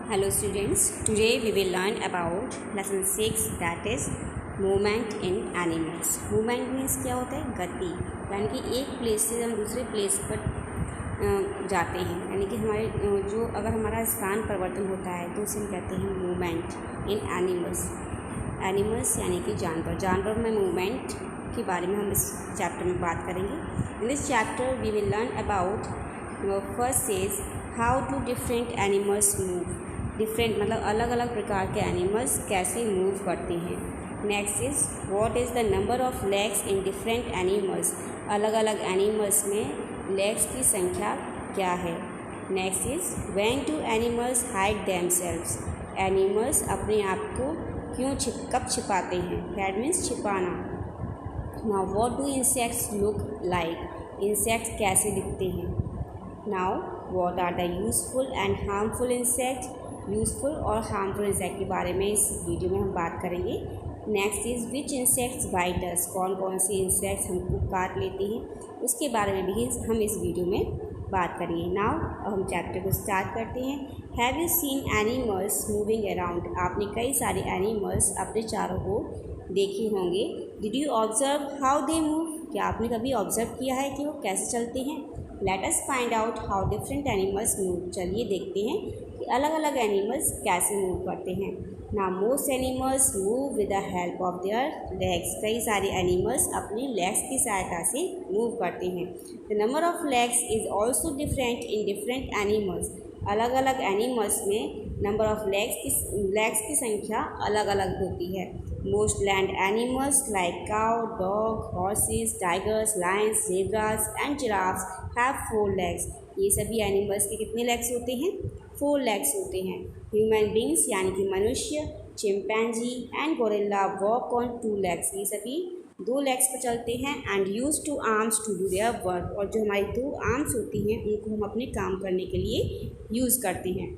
Hello students, today we will learn about lesson 6 that is movement in animals. Movement means क्या होता है? गति, यानी कि एक प्लेस से हम दूसरे प्लेस पर जाते हैं, यानी कि हमारे जो अगर हमारा स्थान परिवर्तन होता है तो उसे हम कहते हैं मूवमेंट इन एनिमल्स. एनिमल्स यानी कि जानवर में मूवमेंट के बारे में हम इस चैप्टर में बात करेंगे. In this chapter we will learn about first is how do different animals move. Different मतलब अलग अलग प्रकार के एनिमल्स कैसे मूव करते हैं. Next is what is the number of legs in different animals. अलग अलग एनिमल्स में लेग्स की संख्या क्या है. Next is when do animals hide themselves. Animals अपने आप को कब छिपाते हैं. दैट मीन्स छिपाना. Now what do insects look like. Insects कैसे दिखते हैं. Now what are the useful and harmful insect. Useful और हार्मफुल इंसेक्ट के बारे में इस वीडियो में हम बात करेंगे. Next is which insects bite us. कौन कौन से इंसेक्ट्स हमको काट लेते हैं उसके बारे में भी हम इस वीडियो में बात करेंगे. नाउ हम चैप्टर को स्टार्ट करते हैं. Have you seen animals moving around. आपने कई सारे एनिमल्स अपने चारों ओर देखे होंगे. Did you observe how they move. क्या आपने कभी ऑब्जर्व किया है कि वो कैसे चलते हैं. Let us find out how different animals move. चलिए देखते हैं कि अलग अलग एनिमल्स कैसे मूव करते हैं. ना most animals move with the help of their legs. कई सारे एनिमल्स अपने लेग्स की सहायता से मूव करते हैं. The number of legs is also different in different animals. अलग अलग एनिमल्स में नंबर ऑफ लेग्स की संख्या अलग अलग होती है. Most land animals like cow, dog, horses, tigers, Lions, zebras and giraffes have 4 legs. ये सभी एनिमल्स के कितने लेग्स होते हैं. 4 लेग्स होते हैं. ह्यूमन बींग्स यानी कि मनुष्य, chimpanzee and gorilla walk on 2 legs. ये सभी 2 लेग्स पर चलते हैं. And use 2 arms to do their work. और जो हमारी 2 आर्म्स होती हैं उनको हम अपने काम करने के लिए यूज़ करते हैं.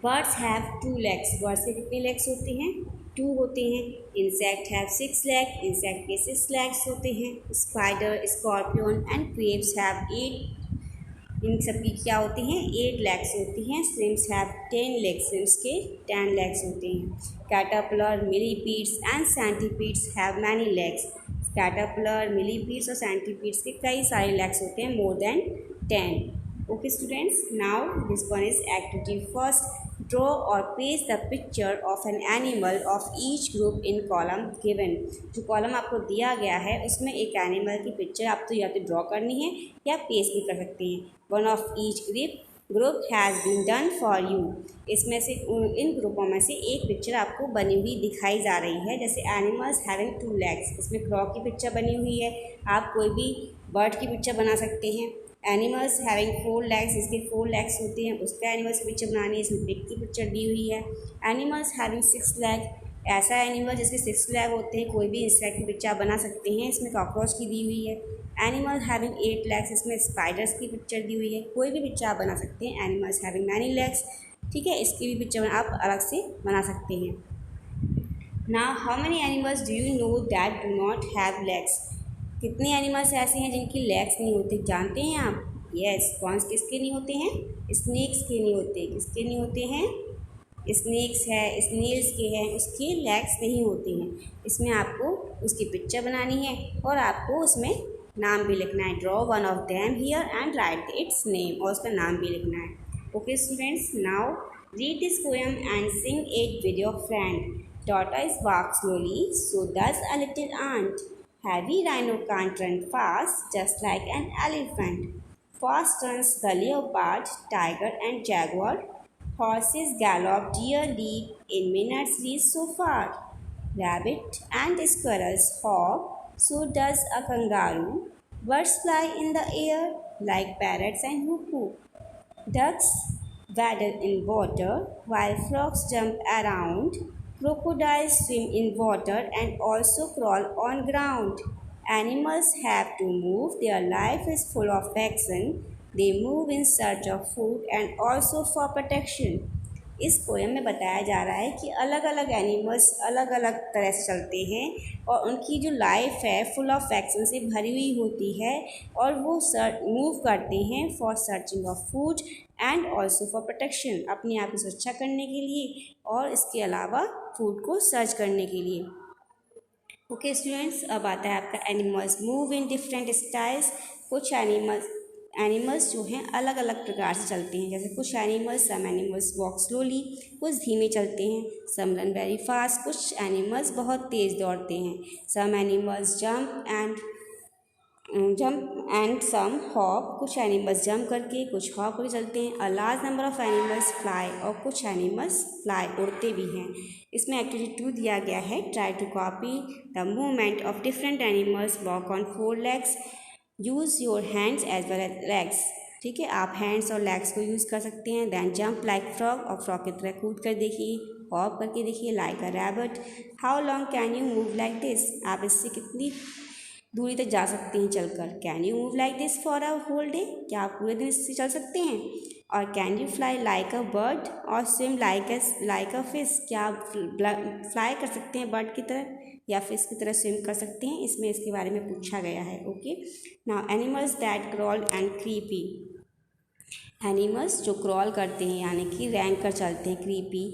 Birds have 2 legs. बर्ड्स के कितने लेग्स होते हैं. 2 होते हैं. Insect have 6 leg. इंसेक्ट के 6 लेग्स होते हैं. Spider, scorpion and Krebs have 8. इन सबकी क्या होती हैं 8 लेग्स होती हैं. Shrimps have 10 legs. श्रिम्प्स के 10 लेग्स होते हैं. Caterpillar, millipedes and centipedes have many legs. Caterpillar, millipedes और सेंटीपीड्स के कई सारे लेग्स होते हैं, more than 10. Okay students, now this one is activity first. Draw और paste the picture of an animal of each group in column given. जो column आपको दिया गया है उसमें एक एनिमल की पिक्चर आप तो या तो ड्रॉ करनी है या पेस्ट भी कर सकते हैं. One of each group has been done for you. इसमें से इन ग्रुपों में से एक पिक्चर आपको बनी हुई दिखाई जा रही है. जैसे एनिमल्स हैविंग 2 लेग्स, इसमें क्रॉ की पिक्चर बनी हुई है. आप कोई भी बर्ड की पिक्चर बना सकते हैं. एनिमल्स हैविंग 4 लेग्स, इसके 4 लेग्स होते हैं, उस पर एनिमल्स की पिक्चर बनानी है. इसमें पिग की पिक्चर दी हुई है. एनिमल्स हैविंग 6 लेग, ऐसा एनिमल जिसके 6 लेग होते हैं, कोई भी इंसेक्ट की पिक्चर बना सकते हैं. इसमें कॉकरोच की दी हुई है. एनिमल हैविंग 8 लेग्स, इसमें स्पाइडर्स की पिक्चर दी हुई है. कोई भी पिक्चर आप बना सकते हैं. एनिमल्स हैविंग मैनी लेग्स, ठीक है, इसकी भी पिक्चर आप अलग से बना सकते हैं. Now how many animals do you know that do not have legs. कितने एनिमल्स ऐसे हैं जिनकी लेग्स नहीं होते, जानते हैं आप. यस, कौन किसके नहीं होते हैं. स्नेक्स के नहीं होते. किसके नहीं होते हैं. स्नेक्स है, स्नेल्स के हैं, उसके लेग्स नहीं होते हैं. इसमें आपको उसकी पिक्चर बनानी है और आपको उसमें नाम भी लिखना है. Draw one of them here and right it's name, और उसका नाम भी लिखना है. Okay students, now read this poem and sing it with your friend. Tortoise walks slowly, so does a little ant. Heavy rhino can't run fast, just like an elephant. Fast runs the leopard, tiger and jaguar. Horses gallop, deer leap, in minutes reach so far. Rabbit and squirrels hop, so does a kangaroo. Birds fly in the air like parrots and cuckoo. Ducks waddle in water, while frogs jump around. Crocodiles swim in water and also crawl on ground. Animals have to move. Their life is full of action. They move in search of food and also for protection. इस poem में बताया जा रहा है कि अलग अलग animals अलग अलग तरह से चलते हैं और उनकी जो लाइफ है फुल ऑफ एक्शन से भरी हुई होती है और वो मूव करते हैं for searching of food and also for protection, अपने आप की सुरक्षा करने के लिए और इसके अलावा फूड को सर्च करने के लिए। ओके स्टूडेंट्स, अब आता है आपका animals move in different styles. कुछ एनिमल्स जो हैं अलग अलग प्रकार से चलते हैं, जैसे कुछ सम एनिमल्स वॉक स्लोली, कुछ धीमे चलते हैं, सम रन वेरी फास्ट, कुछ एनिमल्स बहुत तेज़ दौड़ते हैं, some animals jump and some hop, कुछ एनिमल्स जंप करके कुछ हॉप करके चलते हैं। A large number of animals fly, और कुछ एनिमल्स फ्लाई उड़ते भी हैं। इसमें एक्टिविटी 2 दिया गया है, try to copy the movement of different animals, walk on 4 legs, use your hands as well as legs. ठीक है, आप हैंड्स और लेग्स को यूज़ कर सकते हैं। दैन जंप लाइक फ्रॉग, और फ्रॉग की तरह कूद कर देखिए, हॉप करके देखिए like a rabbit. How long can you move like this, आप इससे कितनी दूरी तक जा सकते हैं चलकर। Can you move like this for a whole day, क्या आप पूरे दिन इससे चल सकते हैं। और can you fly like a bird और स्विम लाइक अ फिश, क्या आप फ्लाई कर सकते हैं बर्ड की तरह या फिश की तरह स्विम कर सकते हैं। इसमें इसके बारे में पूछा गया है। Okay, now animals that crawl and creepy, animals जो क्रॉल करते हैं यानी कि रैंक कर चलते हैं, creepy.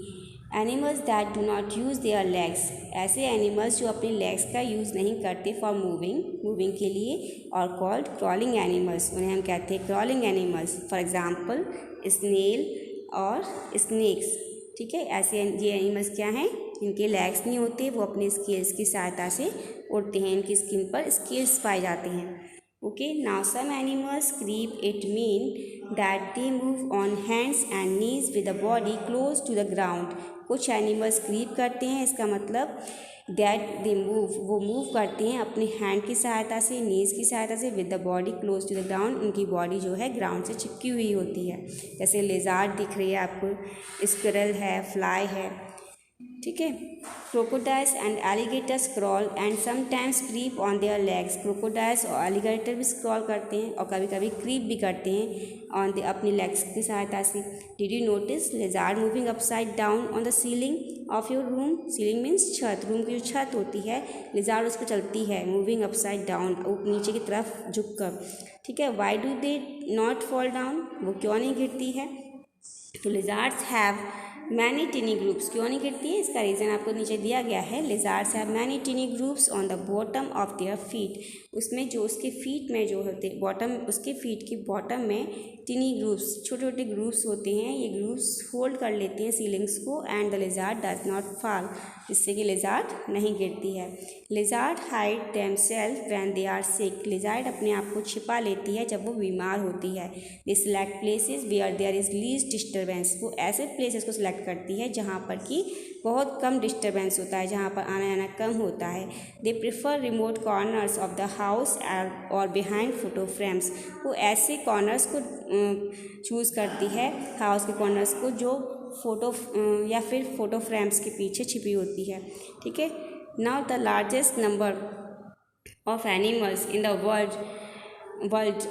Animals that do not use their legs, ऐसे एनिमल्स जो अपने लेग्स का यूज़ नहीं करते फॉर मूविंग के लिए, और कॉल्ड क्रॉलिंग एनिमल्स, उन्हें हम कहते हैं crawling animals. For example snail और स्नेक्स। ठीक है, ऐसे ये एनिमल्स क्या हैं, इनके लेग्स नहीं होते, वो अपने स्केल्स की सहायता से उड़ते हैं, इनकी स्किन पर स्केल्स पाए जाते हैं। Okay, now some animals creep, it mean that they move on hands and knees with the body close to the ground. कुछ एनिमल्स क्रीप करते हैं, इसका मतलब दैट दे मूव, वो मूव करते हैं अपने हैंड की सहायता से, नीज की सहायता से, with the body close to the ground, उनकी बॉडी जो है ग्राउंड से चिपकी हुई होती है। जैसे लिजार्ड दिख रही है आपको, स्क्विरल है, फ्लाई है। ठीक है, crocodiles and alligators crawl and sometimes creep on their legs, crocodiles और एलिगेटर भी स्क्रॉल करते हैं और कभी कभी क्रीप भी करते हैं ऑन द अपनी लेग्स की सहायता से। Did you notice lizard moving upside down on the ceiling of your room, ceiling means छत, रूम की जो छत होती है, लिजार्ड उस पर चलती है मूविंग अपसाइड डाउन, नीचे की तरफ झुक कर। ठीक है, why do they not fall down, वो क्यों नहीं गिरती है। तो लिजार्ड्स हैव मैनी टिनी ग्रुप्स, क्यों नहीं गिरती है, इसका रीज़न आपको नीचे दिया गया है। Lizards have many टिनी groups on the bottom of their feet, उसमें जो उसके फीट में जो होते बॉटम, उसके फीट की बॉटम में टिनी ग्रुप्स, छोटे छोटे ग्रुप्स होते हैं, ये ग्रुप्स होल्ड कर लेते हैं सीलिंग्स को, and the lizard does not fall, जिससे कि लिजार्ड नहीं गिरती है। Lizard hide themself when they are sick, lizard अपने आप को छिपा लेती है जब वो बीमार होती है। They select places where there is least disturbance, वो ऐसे प्लेसेस को सिलेक्ट करती है जहाँ पर कि बहुत कम डिस्टर्बेंस होता है, जहाँ पर आना जाना कम होता है। They prefer remote corners of the house और बिहाइंड फोटो फ्रेम्स, वो ऐसे कॉर्नर्स को चूज़ करती है, हाउस के कॉर्नर्स को, जो फोटो या फिर फोटो फ्रेम्स के पीछे छिपी होती है। ठीक है, now the largest number of animals in the world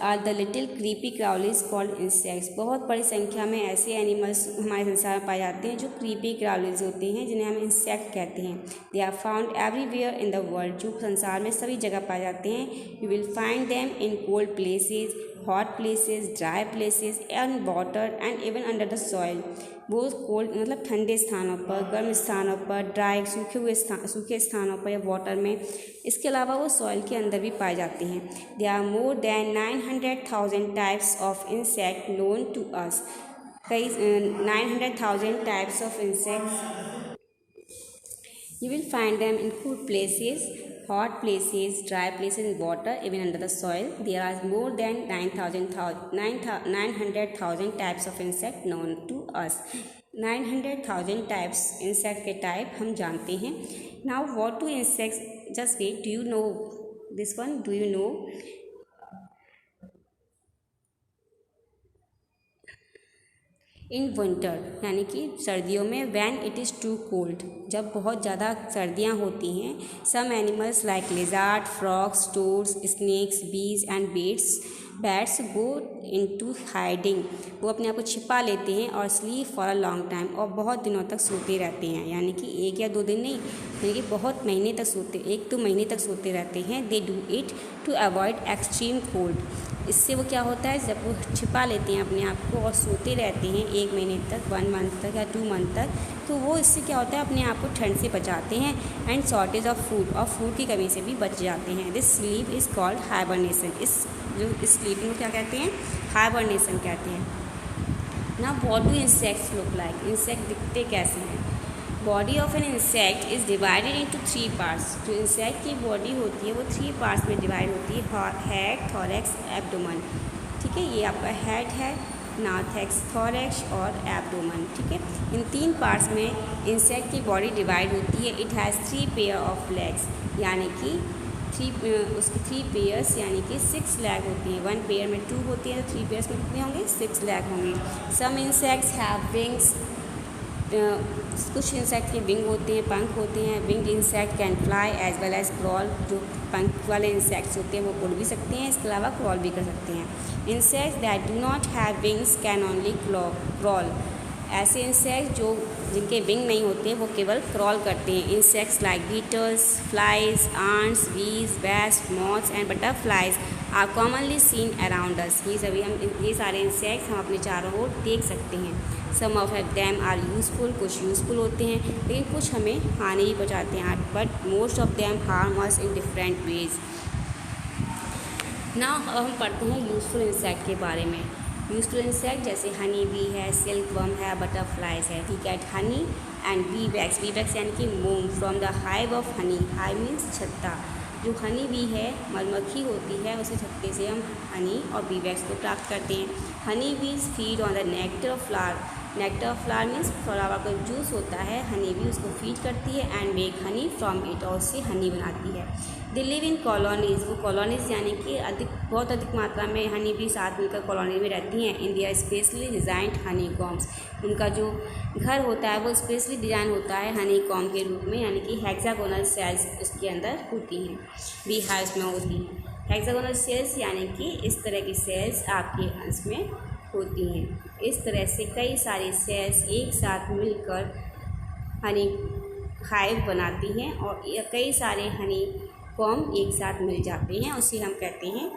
are the little creepy crawlies called insects, बहुत बड़ी संख्या में ऐसे एनिमल्स हमारे संसार में पाए जाते हैं जो क्रीपी क्राउलीज होते हैं, जिन्हें हम इंसेक्ट कहते हैं। They are found everywhere in the world, जो संसार में सभी जगह पाए जाते हैं। You will find them in cold places, hot places, dry places and water and even under the soil, वो कोल्ड मतलब ठंडे स्थानों पर, गर्म स्थानों पर, ड्राई सूखे स्थानों पर या वाटर में, इसके अलावा वो सॉइल के अंदर भी पाए जाते हैं। They are more than 900,000 types of insect known to us, कई 900,000 types of insects. You will find them in cool places, hot places, dry places, in water, even under the soil. There are more than 900,000 types of insect known to us. 900,000 types insect के type हम जानते हैं. Now what do insects, just wait, do you know this one? Do you know? In winter यानी कि सर्दियों में, when it is too cold, जब बहुत ज़्यादा सर्दियाँ होती हैं, some animals like lizard, frogs, toads, snakes, bees and bets bats go into hiding, वो अपने आप को छिपा लेते हैं, और sleep for a long time, और बहुत दिनों तक सोते रहते हैं, यानी कि 1 या 2 दिन नहीं, यानी कि बहुत महीने तक सोते, 1-2 महीने तक सोते रहते हैं। They do it to avoid extreme cold, इससे वो क्या होता है, जब वो छिपा लेते हैं अपने आप को और सोते रहते हैं 1 महीने तक, 1 मंथ तक या 2 मंथ तक, तो वो इससे क्या होता है, अपने आप को ठंड से बचाते हैं। एंड शॉर्टेज ऑफ फूड, और फूड की कमी से भी बच जाते हैं। This sleep is called hibernation, इस स्लीपिंग को क्या कहते हैं, हाइबरनेशन कहते हैं। ना what do insects look like, insect दिखते कैसे हैं। Body of an insect is divided into 3 parts, जो इंसेक्ट की बॉडी होती है वो 3 पार्ट्स में डिवाइड होती है, हेड, थोरैक्स, एब्डोमेन। ठीक है, ये आपका हेड है, नाथेक्स, थोरैक्स और एब्डोमेन। ठीक है, इन 3 पार्ट्स में इंसेक्ट की बॉडी डिवाइड होती है। It has 3 pair of legs, यानी कि उसकी 3 पेयर्स यानी कि 6 लेग होती हैं। 1 पेयर में 2 होती है, तो 3 पेयर्स में कितने होंगे, 6 लेग होंगे। सम इंसेक्ट्स हैव विंग्स, कुछ इंसेक्ट के विंग होते हैं, पंख होते हैं। Winged insect can fly as well as crawl, जो पंख वाले इंसेक्ट्स होते हैं वो उड़ भी सकते हैं, इसके अलावा क्रॉल भी कर सकते हैं। Insects that do not have wings can only crawl, ऐसे इंसेक्ट जो जिनके विंग नहीं होते वो केवल क्रॉल करते हैं। Insects like beetles, flies, ants, bees, वेस्ट, moths and butterflies are commonly seen around us, ये सारे इंसेक्ट्स हम अपने चारों ओर देख सकते हैं। सम ऑफ देम आर यूज़फुल, कुछ यूज़फुल होते हैं लेकिन कुछ हमें हानि भी पहुँचाते हैं, but most of them harm us in different ways. ना हम पढ़ते हैं यूज़फुल इंसेक्ट के बारे में। यूज़फुल इंसेक्ट जैसे हनी बी है, सिल्क वर्म है, बटरफ्लाइज है। We get honey and bee wax यानी कि मोम from the hive of honey, hive means छत्ता। जो हनी बी है, मधुमक्खी होती है, उसे छत्ते से हम हनी और बी वैक्स को प्राप्त करते हैं। हनी बीज feed on the nectar of flower, nectar of flower means flower का जूस होता है, हनी बी उसको फीड करती है and make honey from it, और उससे हनी बनाती है। दे लिव इन कॉलोनीज, वो कॉलोनीज यानी कि बहुत अधिक मात्रा में हनी बी साथ मिलकर कॉलोनी में रहती हैं। इन दियर स्पेशली डिज़ाइंड हनी कॉम्स, उनका जो घर होता है वो स्पेशली डिज़ाइन होता है हनी कॉम के रूप में, यानी कि हेक्सागोनल सेल्स उसके अंदर होती हैं, बी हाउस में होती हैं। हेक्सागोनल सेल्स यानी कि इस तरह की सेल्स आपके अंश में होती हैं। इस तरह से कई सारी सेल्स एक साथ मिलकर हनी हाइव बनाती हैं और कई सारे हनी कॉम एक साथ मिल जाते हैं, उसे हम कहते हैं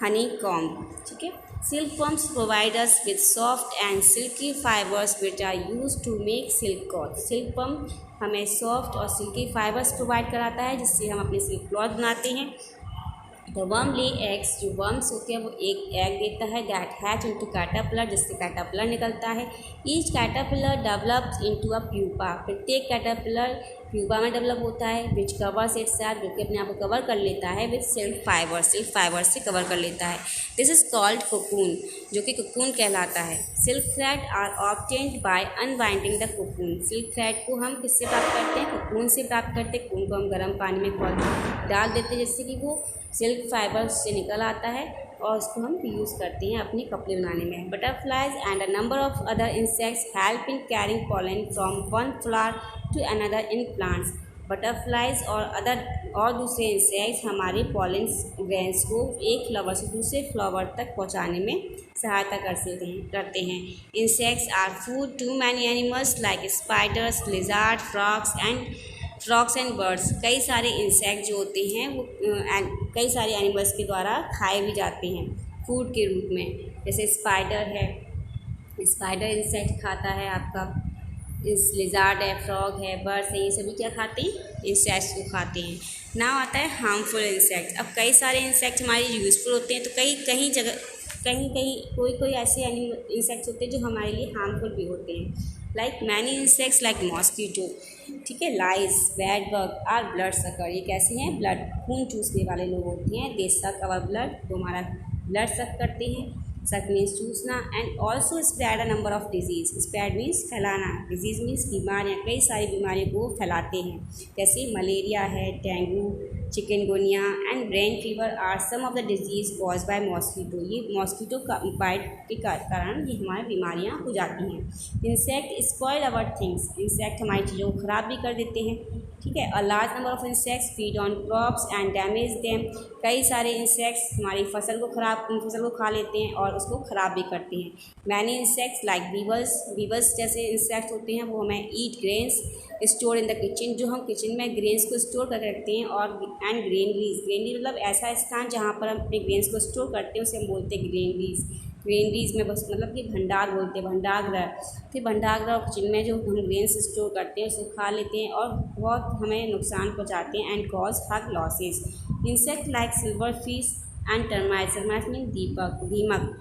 हनी कॉम। ठीक है, silkworms provide us with soft and silky fibres which are used to make silk cloth. Silkworm हमें सॉफ्ट और सिल्की फाइबर्स प्रोवाइड कराता है जिससे हम अपने सिल्क क्लॉथ बनाते हैं। द वर्म ले एग्स, जो वर्म्स होते हैं वो एक एग देता है, दैट हैच इनटू कैटरपिलर, जिससे कैटरपिलर निकलता है। Each caterpillar develops into a pupa, प्रत्येक कैटरपिलर प्यूपा में डेवलप होता है, विच कवर्स इट्स सेल्फ, जो कि अपने आप को कवर कर लेता है विद सिल्क फाइबर से कवर कर लेता है। दिस इज कॉल्ड कोकून, जो कि कोकून कहलाता है। Silk thread are obtained by unwinding the cocoon, silk thread को हम किससे प्राप्त करते हैं, कोकून से प्राप्त करते हैं। कोकून को हम गर्म पानी में डाल देते हैं जिससे कि वो सिल्क फाइबर से निकल आता है और उसको हम यूज़ करते हैं अपने कपड़े बनाने में। Butterflies and a number of other insects help in carrying pollen from one flower to another in plants. Butterflies और दूसरे इंसेक्ट्स हमारे पॉलन ग्रेन्स को एक फ्लावर से दूसरे फ्लावर तक पहुंचाने में सहायता करते हैं। Insects are food to many animals like spiders, lizard, frogs and birds. कई सारे इंसेक्ट जो होते हैं वो कई सारे एनिमल्स के द्वारा खाए भी जाते हैं फूड के रूप में। जैसे स्पाइडर है, स्पाइडर इंसेक्ट खाता है आपका, इस लिजार्ड है, फ्रॉग है, बर्ड्स है, ये सभी क्या खाते हैं, इंसेक्ट्स को खाते हैं। नाउ आता है हार्मफुल इंसेक्ट। अब कई सारे इंसेक्ट हमारे यूज़फुल होते हैं, तो कोई ऐसे इंसेक्ट्स होते हैं जो हमारे लिए हार्मफुल भी होते हैं। Like many insects like mosquito, ठीक है, lice, bed bug are blood sucker, ये कैसे हैं, ब्लड खून चूसने वाले लोग होते हैं। दे सक अवर ब्लड, वो हमारा ब्लड सक करते हैं, सक मीन्स चूसना। And also spread a number of diseases, spread means फैलाना, डिजीज़ मीन्स बीमारियाँ, कई सारी बीमारियों को फैलाते हैं, जैसे मलेरिया है, dengue, chikungunya and brain fever are some of the disease cause by mosquito. ये मॉस्कीटो का बाइट के कारण ये हमारी बीमारियाँ हो जाती हैं। Insect spoil our things, insect हमारी चीज़ों को ख़राब भी कर देते हैं। ठीक है, अ large number of insects feed on crops and damage them, कई सारे इंसेक्ट्स हमारी फसल को खा लेते हैं और उसको ख़राब भी करते हैं। मैनी इंसेक्ट्स लाइक बीवर्स जैसे इंसेक्ट्स होते हैं वो हमें eat grains store in the kitchen, जो हम किचन में ग्रेन्स को स्टोर करके रखते हैं। और एंड ग्रेनरीज मतलब ऐसा स्थान जहाँ पर हम अपने ग्रेन्स को स्टोर करते हैं उसे हम बोलते हैं ग्रेनरीज में बस मतलब कि भंडार बोलते हैं, भंडारगृह। फिर भंडारगृह और किचन में जो हम ग्रेन्स स्टोर करते हैं उसे खा लेते हैं और बहुत हमें नुकसान पहुँचाते हैं and cause her losses. Insect like silver fish and termites mean दीमक,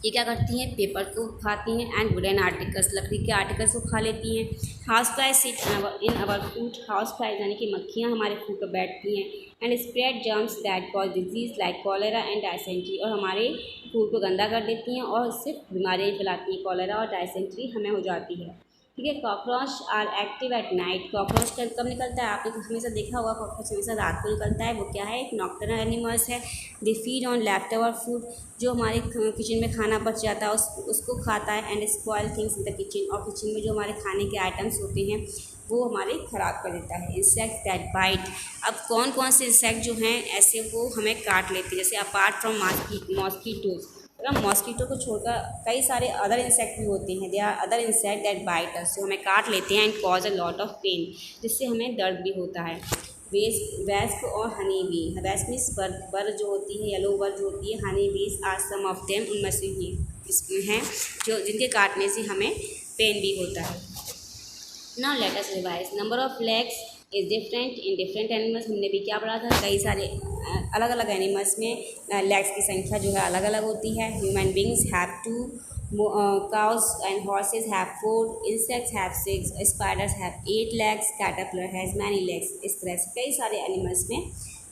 ये क्या करती हैं, पेपर को खाती हैं एंड वुडन आर्टिकल्स, लकड़ी के आर्टिकल्स को खा लेती हैं। House fly sit in our food, house fly यानी कि मक्खियाँ हमारे फूड पर बैठती हैं and spread germs that cause disease like cholera and dysentery, और हमारे फूड को गंदा कर देती हैं और सिर्फ बीमारियाँ फैलाती हैं। कॉलेरा और डायसेंट्री हमें हो जाती है। ठीक है। Cockroach are active at night, cockroach कब निकलता है, आपने हमेशा देखा होगा कॉकरोच हमेशा रात को निकलता है। वो क्या है, एक नॉक्टर्नल एनिमल्स है। They feed on left over food, जो हमारे किचन में खाना बच जाता है उसको खाता है and spoil things in the kitchen, और किचन में जो हमारे खाने के आइटम्स होते हैं वो हमारे ख़राब कर देता है। इंसेक्ट दैट बाइट, अब कौन कौन से इंसेक्ट जो हैं ऐसे वो हमें काट लेते हैं, जैसे अपार्ट फ्रॉम मॉस्कीटोज, मतलब मॉस्कीटो को छोड़कर कई सारे अदर इंसेक्ट भी होते हैं। They are other insect that bite us, जो हमें काट लेते हैं and cause a lot of pain, जिससे हमें दर्द भी होता है। वेस्प और हनी बी, वेस्प मीन्स बर जो होती है, येलो बर जो होती है, Honey bees are some of them, उनमें से ये इसमें हैं जो जिनके काटने से हमें पेन भी होता है। Now let us revise, number of legs is different in different animals, हमने भी क्या पढ़ा था, कई सारे अलग अलग एनिमल्स में लेग्स की संख्या जो है अलग अलग होती है। Human beings have 2, cows and horses have 4, insects have 6, spiders have 8 legs, caterpillar has many legs। इस तरह से कई सारे एनिमल्स में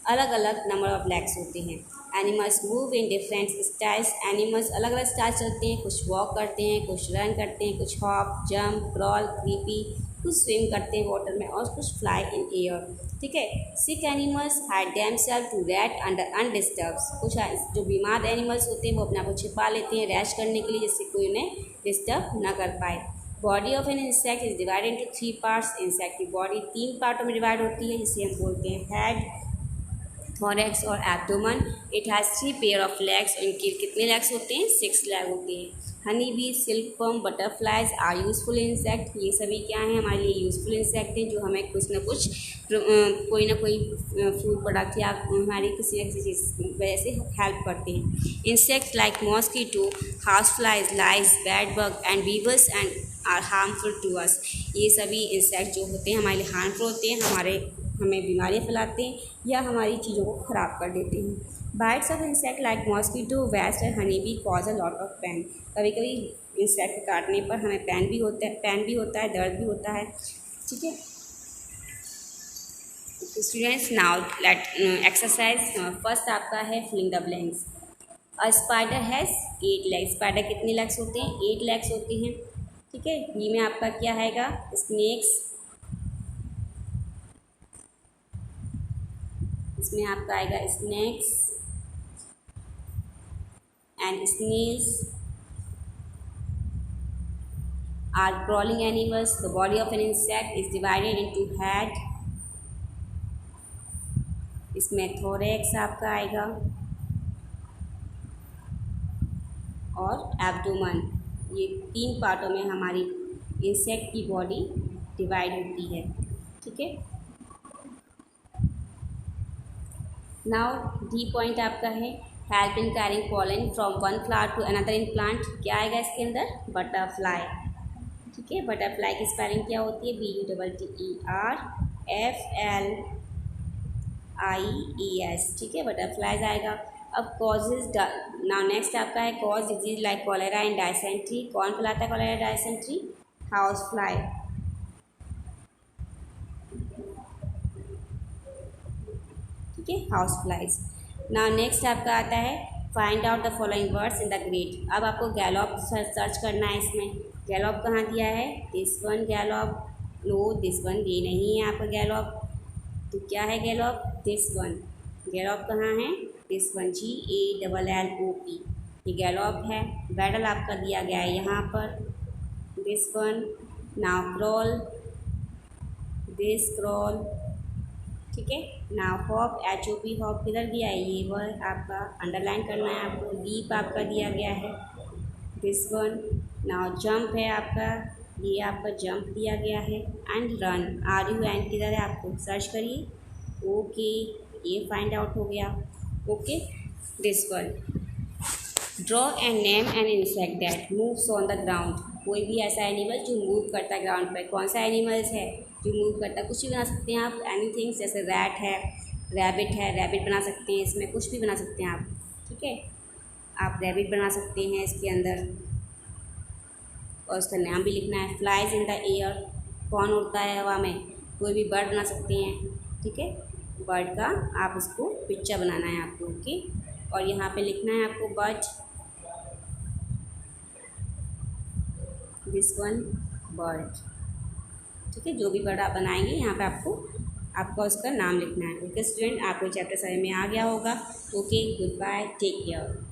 अलग अलग नंबर ऑफ लेग्स होते हैं। Animals move in different styles, animals अलग अलग स्टाइल चलते हैं, कुछ वॉक करते हैं, कुछ रन करते हैं, कुछ हॉप जंप क्रॉल क्रीपी, कुछ स्विम करते हैं वाटर में और कुछ फ्लाई इन एयर। ठीक है। Sick animals hide themself to rest under undisturbed, कुछ जो बीमार एनिमल्स होते हैं वो अपने आप को छिपा लेते हैं रेस्ट करने के लिए, जिससे कोई उन्हें डिस्टर्ब ना कर पाए। Body of an insect is divided into 3 parts, insect की बॉडी 3 पार्टों में डिवाइड होती है, जिसे हम बोलते हैं हेड, थोरैक्स और abdomen. It has 3 pair of legs, इनके कितने लेग्स होते हैं, 6 लेग होते हैं। Honey bee, silkworm, butterflies are useful insect, ये सभी क्या हैं, हमारे लिए यूज़फुल इंसेक्ट हैं, जो हमें कुछ ना कुछ कोई ना कोई फूड प्रोडक्ट या हमारी किसी न किसी चीज़ वजह से हेल्प करते हैं। Insect like mosquito, house flies, lice, bed bug and beavers and are harmful to us, ये सभी इंसेक्ट जो होते हैं हमारे लिए हार्मफुल होते हैं, हमें बीमारियाँ फैलाते हैं या हमारी चीज़ों को ख़राब कर देते हैं। Bites of insect like mosquito, wasp and honey bee cause a lot of pain, कभी कभी इंसेक्ट काटने पर हमें पेन भी होता है, दर्द भी होता है। ठीक है students, now let exercise first आपका है filling the blanks. A spider has 8 legs, spider कितने लेग्स होते हैं, 8 लेग्स होते हैं। ठीक है। ये में आपका क्या आएगा, स्नेक्स, इसमें आपका आएगा snakes and snails are crawling animals. The body of an insect is divided into head, इसमें थोरैक्स आपका आएगा और एब्डोमेन, ये 3 पार्टों में हमारी इंसेक्ट की बॉडी डिवाइड होती है। ठीक है। नाउ डी पॉइंट आपका है help in carrying pollen from one flower to another in plant, क्या आएगा इसके अंदर, बटरफ्लाई। ठीक है। बटरफ्लाई की स्पेलिंग क्या होती है, BUTTERFLIES। ठीक है। बटरफ्लाइज आएगा। अब कॉजेज, नाउ नेक्स्ट आपका है cause disease like cholera and dysentery, कौन फैलाता है कॉलेरा डायसेंट्री, हाउस फ्लाई। ठीक है, हाउस फ्लाइज। नाउ नेक्स्ट आपका आता है find out the following words in the grid. अब आपको गैलॉप सर्च करना है। इसमें गैलॉप कहाँ दिया है, this one gallop, no this one, ये नहीं है आपका गैलॉप, तो क्या है गैलॉप, दिस वन। गैलॉप कहाँ है, दिस वन, GALLOP, ये गैलॉप है। बैडल आपका दिया गया है यहाँ पर, this one. Now crawl, this crawl, ठीक है। नाउ हॉप, HOP, हॉप किधर दिया है, ये वर्ड आपका अंडरलाइन करना है आपको। लीप आपका दिया गया है, दिस वन। नाउ जंप है आपका, ये आपका जंप दिया गया है। एंड रन, RU एंड किधर है, आपको सर्च करिए। ओके, ये फाइंड आउट हो गया। Okay, this one. Draw and name an insect that moves on the ground. कोई भी ऐसा एनिमल जो मूव करता है ग्राउंड पर। कौन सा एनिमल्स है जो मूव करता है, कुछ भी बना सकते हैं आप, एनीथिंग। जैसे रैट है, रैबिट है, रैबिट बना सकते हैं, इसमें कुछ भी बना सकते हैं आप। ठीक है, आप रैबिट बना सकते हैं इसके अंदर, और उसका नाम भी लिखना है। फ्लाइज इन द एयर, कौन उड़ता है हवा में, कोई भी बर्ड बना सकते हैं। ठीक है, बर्ड का आप उसको पिक्चर बनाना है आपको। ओके, और यहाँ पे लिखना है आपको बर्ड, दिस वन बर्ड। ठीक है, जो भी बर्ड आप बनाएंगे यहाँ पे आपका उसका नाम लिखना है। ओके स्टूडेंट, आपको चैप्टर समझ में आ गया होगा। Okay, goodbye, take care.